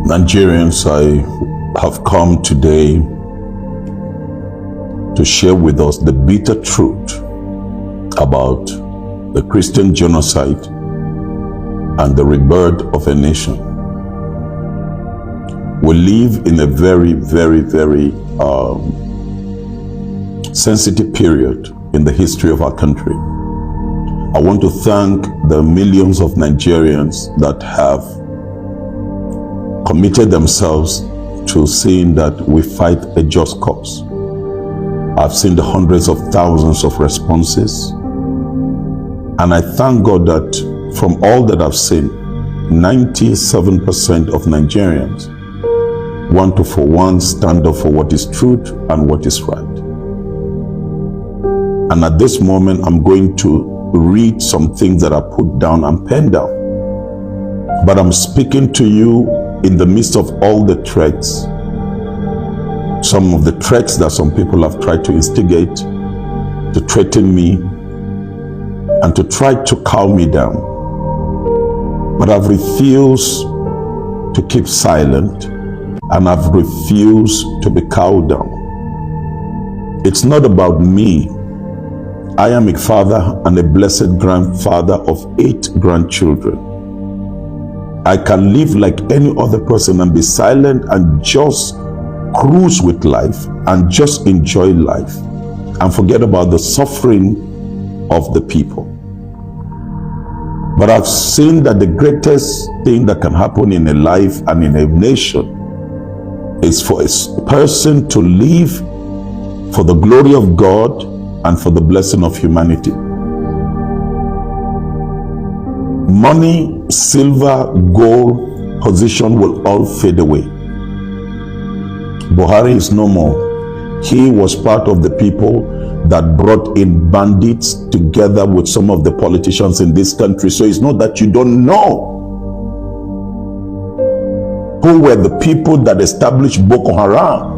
Nigerians, I have come today to share with us the bitter truth about the Christian genocide and the rebirth of a nation. We live in a very sensitive period in the history of our country. I want to thank the millions of Nigerians that have committed themselves to seeing that we fight a just cause. I've seen the hundreds of thousands of responses, and I thank God that from all that I've seen, 97% of Nigerians want to for one stand up for what is truth and what is right. And at this moment, I'm going to read some things that I put down and penned down. But I'm speaking to you in the midst of all the threats, some of the threats that some people have tried to instigate, to threaten me, and to try to calm me down. But I've refused to keep silent, and I've refused to be cowed down. It's not about me. I am a father and a blessed grandfather of 8 grandchildren. I can live like any other person and be silent and just cruise with life and just enjoy life and forget about the suffering of the people. But I've seen that the greatest thing that can happen in a life and in a nation is for a person to live for the glory of God and for the blessing of humanity. Money, silver, gold, position will all fade away. Buhari is no more. He was part of the people that brought in bandits together with some of the politicians in this country. So it's not that you don't know who were the people that established Boko Haram.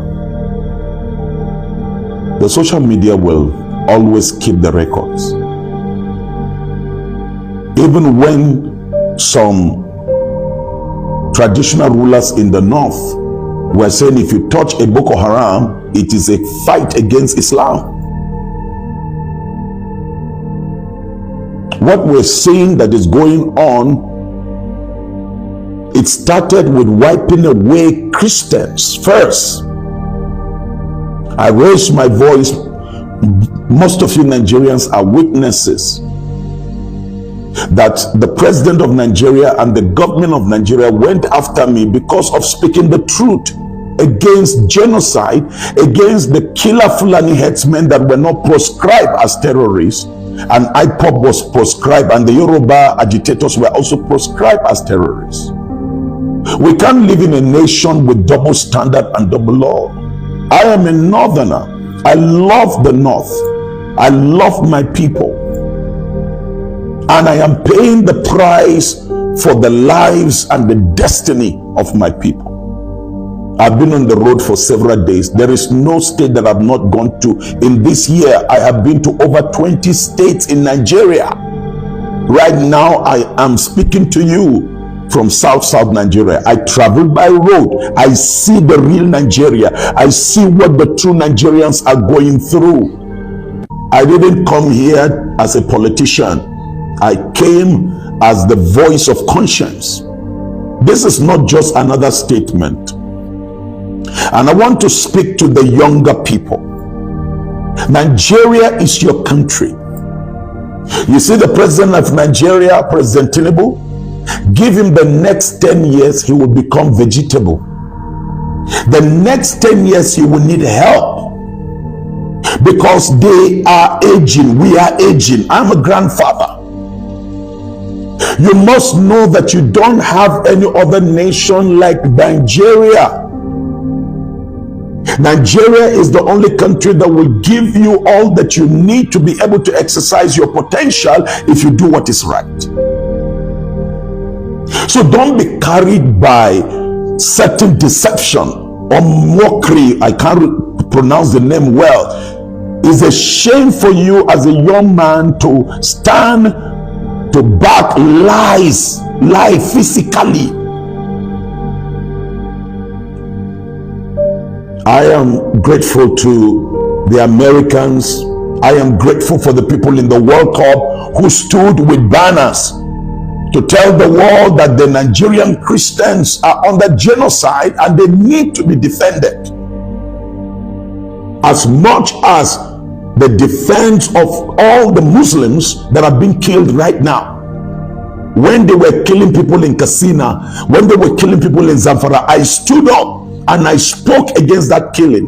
The social media will always keep the records. Even when some traditional rulers in the north were saying if you touch a Boko Haram, it is a fight against Islam. What we're seeing that is going on, it started with wiping away Christians first. I raised my voice. Most of you Nigerians are witnesses that the president of Nigeria and the government of Nigeria went after me because of speaking the truth against genocide, against the killer Fulani headsmen that were not proscribed as terrorists, and IPOB was proscribed, and the Yoruba agitators were also proscribed as terrorists. We can't live in a nation with double standard and double law. I am a northerner. I love the north. I love my people. And I am paying the price for the lives and the destiny of my people. I've been on the road for several days. There is no state that I've not gone to. In this year, I have been to over 20 states in Nigeria. Right now, I am speaking to you from South Nigeria. I travel by road. I see the real Nigeria. I see what the true Nigerians are going through. I didn't come here as a politician. I came as the voice of conscience. This is not just another statement. And I want to speak to the younger people. Nigeria is your country. You see the president of Nigeria, President Tinubu, give him the next 10 years, he will become vegetable. The next 10 years, he will need help because they are aging. We are aging. I'm a grandfather. You must know that you don't have any other nation like Nigeria. Nigeria is the only country that will give you all that you need to be able to exercise your potential if you do what is right. So don't be carried by certain deception or mockery. I can't pronounce the name well. It's a shame for you as a young man to stand to back lies, lie physically. I am grateful to the Americans. I am grateful for the people in the World Cup who stood with banners to tell the world that the Nigerian Christians are under genocide and they need to be defended. As much as the defense of all the Muslims that are being killed right now. When they were killing people in Katsina, when they were killing people in Zamfara, I stood up and I spoke against that killing.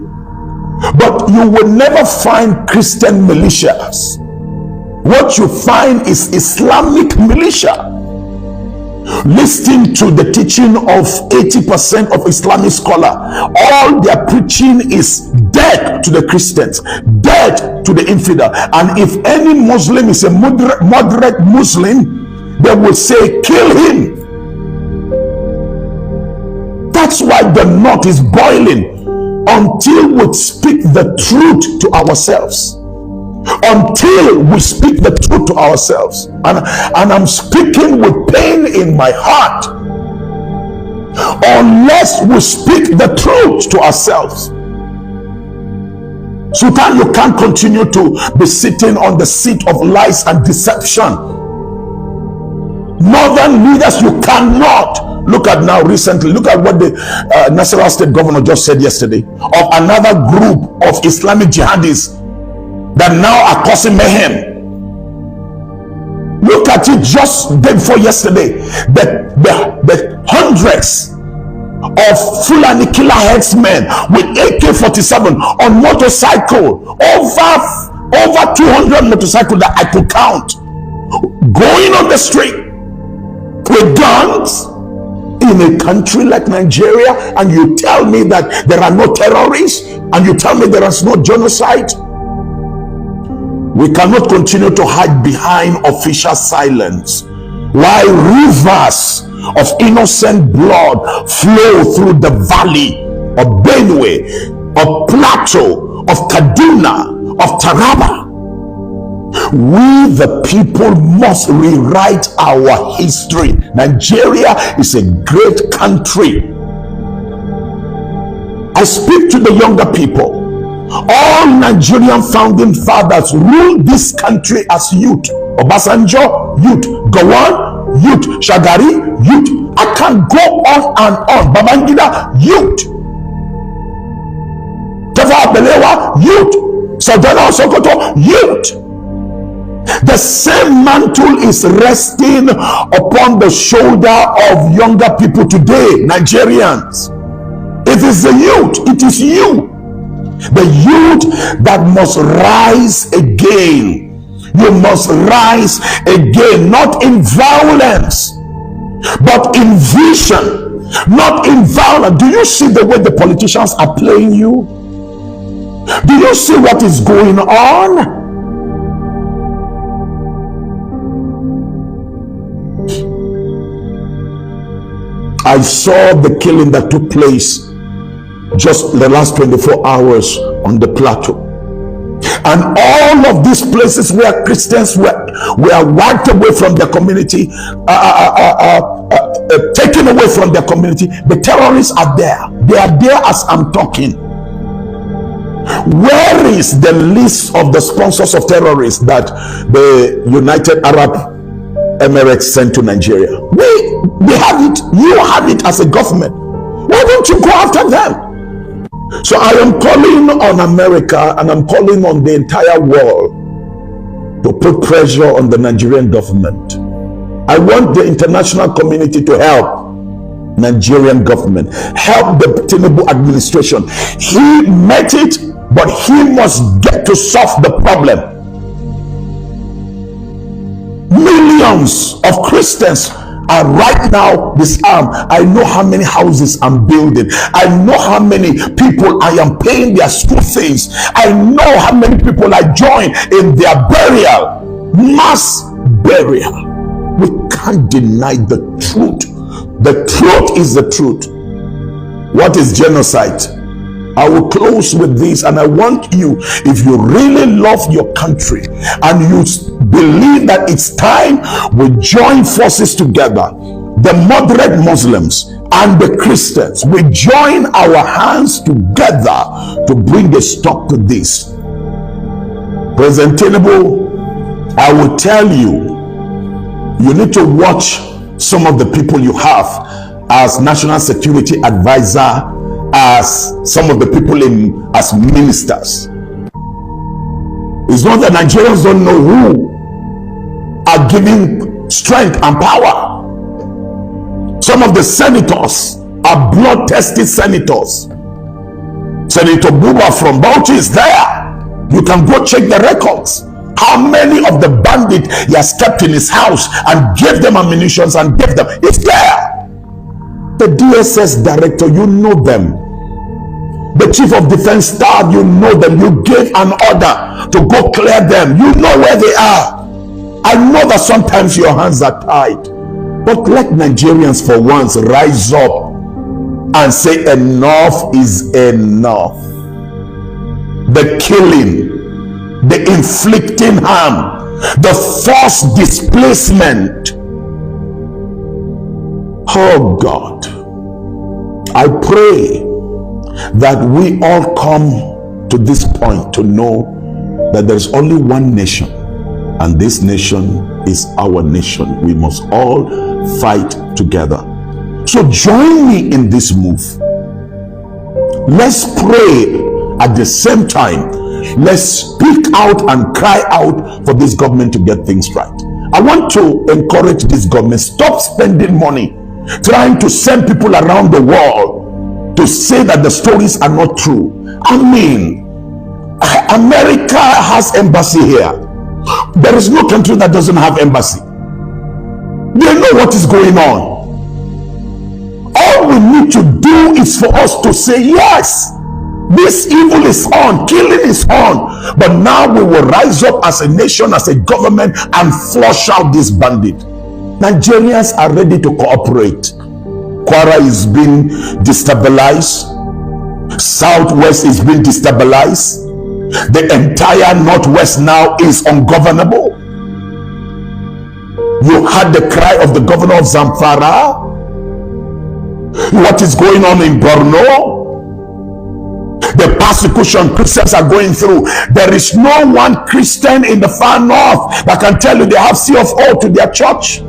But you will never find Christian militias. What you find is Islamic militia. Listening to the teaching of 80% of Islamic scholars, all their preaching is death to the Christians, death to the infidel. And if any Muslim is a moderate Muslim, they will say, kill him. That's why the knot is boiling until we speak the truth to ourselves. Until we speak the truth to ourselves. And I'm speaking with pain in my heart. Unless we speak the truth to ourselves. Sultan, you can't continue to be sitting on the seat of lies and deception. Northern leaders, you cannot. Look at now recently, look at what the Nasarawa State Governor just said yesterday of another group of Islamic jihadists that now are causing mayhem. Look at it just day before yesterday. The hundreds of Fulani killer headsmen with AK-47 on motorcycle, over 200 motorcycles that I could count, going on the street with guns in a country like Nigeria, and you tell me that there are no terrorists, and you tell me there is no genocide. We cannot continue to hide behind official silence while rivers of innocent blood flow through the valley of Benue, of Plateau, of Kaduna, of Taraba. We the people must rewrite our history. Nigeria is a great country. I speak to the younger people. All Nigerian founding fathers ruled this country as youth. Obasanjo, youth. Gowon, youth. Shagari, youth. I can go on and on. Babangida, youth. Tafawa Balewa, youth. Sardauna Sokoto, youth. The same mantle is resting upon the shoulder of younger people today, Nigerians. It is the youth, it is you. The youth that must rise again. You must rise again, not in violence, but in vision, not in violence. Do you see the way the politicians are playing you? Do you see what is going on? I saw the killing that took place just the last 24 hours on the plateau. And all of these places where Christians were wiped away from their community, taken away from their community, the terrorists are there. They are there as I'm talking. Where is the list of the sponsors of terrorists that the United Arab Emirates sent to Nigeria? They have it. You have it as a government. Why don't you go after them? So I am calling on America and I'm calling on the entire world to put pressure on the Nigerian government. I want the international community to help Nigerian government, help the Tinubu administration. He met it, but he must get to solve the problem. Millions of Christians are right now disarmed. I know how many houses I'm building. I know how many people I am paying their school fees. I know how many people I join in their burial, mass burial. We can't deny the truth. The truth is the truth. What is genocide? I will close with this, and I want you, if you really love your country and you believe that it's time we join forces together, the moderate Muslims and the Christians, we join our hands together to bring a stop to this. President Tinubu, I will tell you, you need to watch some of the people you have as national security advisor, as some of the people as ministers. It's not that Nigerians don't know who are giving strength and power. Some of the senators are blood-tested senators. Senator Buba from Bauchi is there. You can go check the records. How many of the bandits he has kept in his house and gave them ammunition and gave them? It's there. The DSS director, you know them. The chief of defense staff, you know them. You gave an order to go clear them. You know where they are. I know that sometimes your hands are tied, but let Nigerians for once rise up and say enough is enough. The killing, the inflicting harm, the forced displacement. Oh God, I pray that we all come to this point to know that there's only one nation, and this nation is our nation. We must all fight together. So join me in this move. Let's pray at the same time. Let's speak out and cry out for this government to get things right. I want to encourage this government, stop spending money trying to send people around the world to say that the stories are not true. I mean, America has embassy here. There is no country that doesn't have embassy. They know what is going on. All we need to do is for us to say, yes, this evil is on, killing is on, but now we will rise up as a nation, as a government, and flush out this bandit. Nigerians are ready to cooperate. Kwara is being destabilized. Southwest is being destabilized. The entire Northwest now is ungovernable. You had the cry of the governor of Zamfara. What is going on in Borno? The persecution Christians are going through. There is no one Christian in the far north that can tell you they have C of O to their church.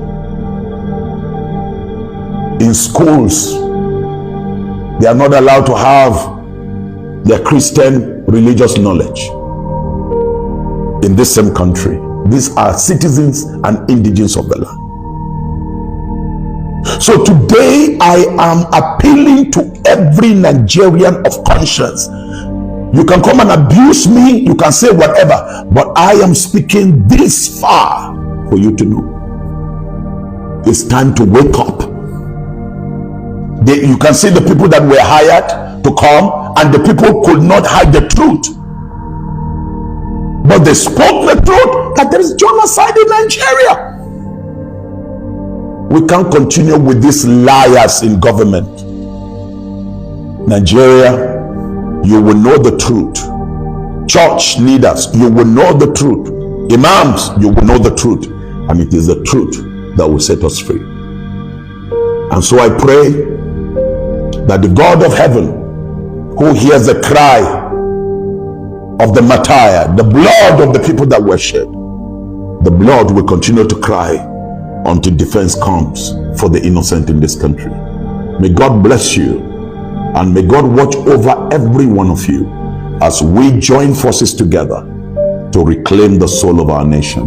In schools, they are not allowed to have their Christian religious knowledge. In this same country, these are citizens and indigents of the land. So today I am appealing to every Nigerian of conscience. You can come and abuse me, you can say whatever, but I am speaking this far for you to know. It's time to wake up. You can see the people that were hired to come, and the people could not hide the truth. But they spoke the truth that there is genocide in Nigeria. We can't continue with these liars in government. Nigeria, you will know the truth. Church leaders, you will know the truth. Imams, you will know the truth. And it is the truth that will set us free. And so I pray that the God of heaven, who hears the cry of the martyr, the blood of the people that were shed, the blood will continue to cry until defense comes for the innocent in this country. May God bless you, and may God watch over every one of you as we join forces together to reclaim the soul of our nation.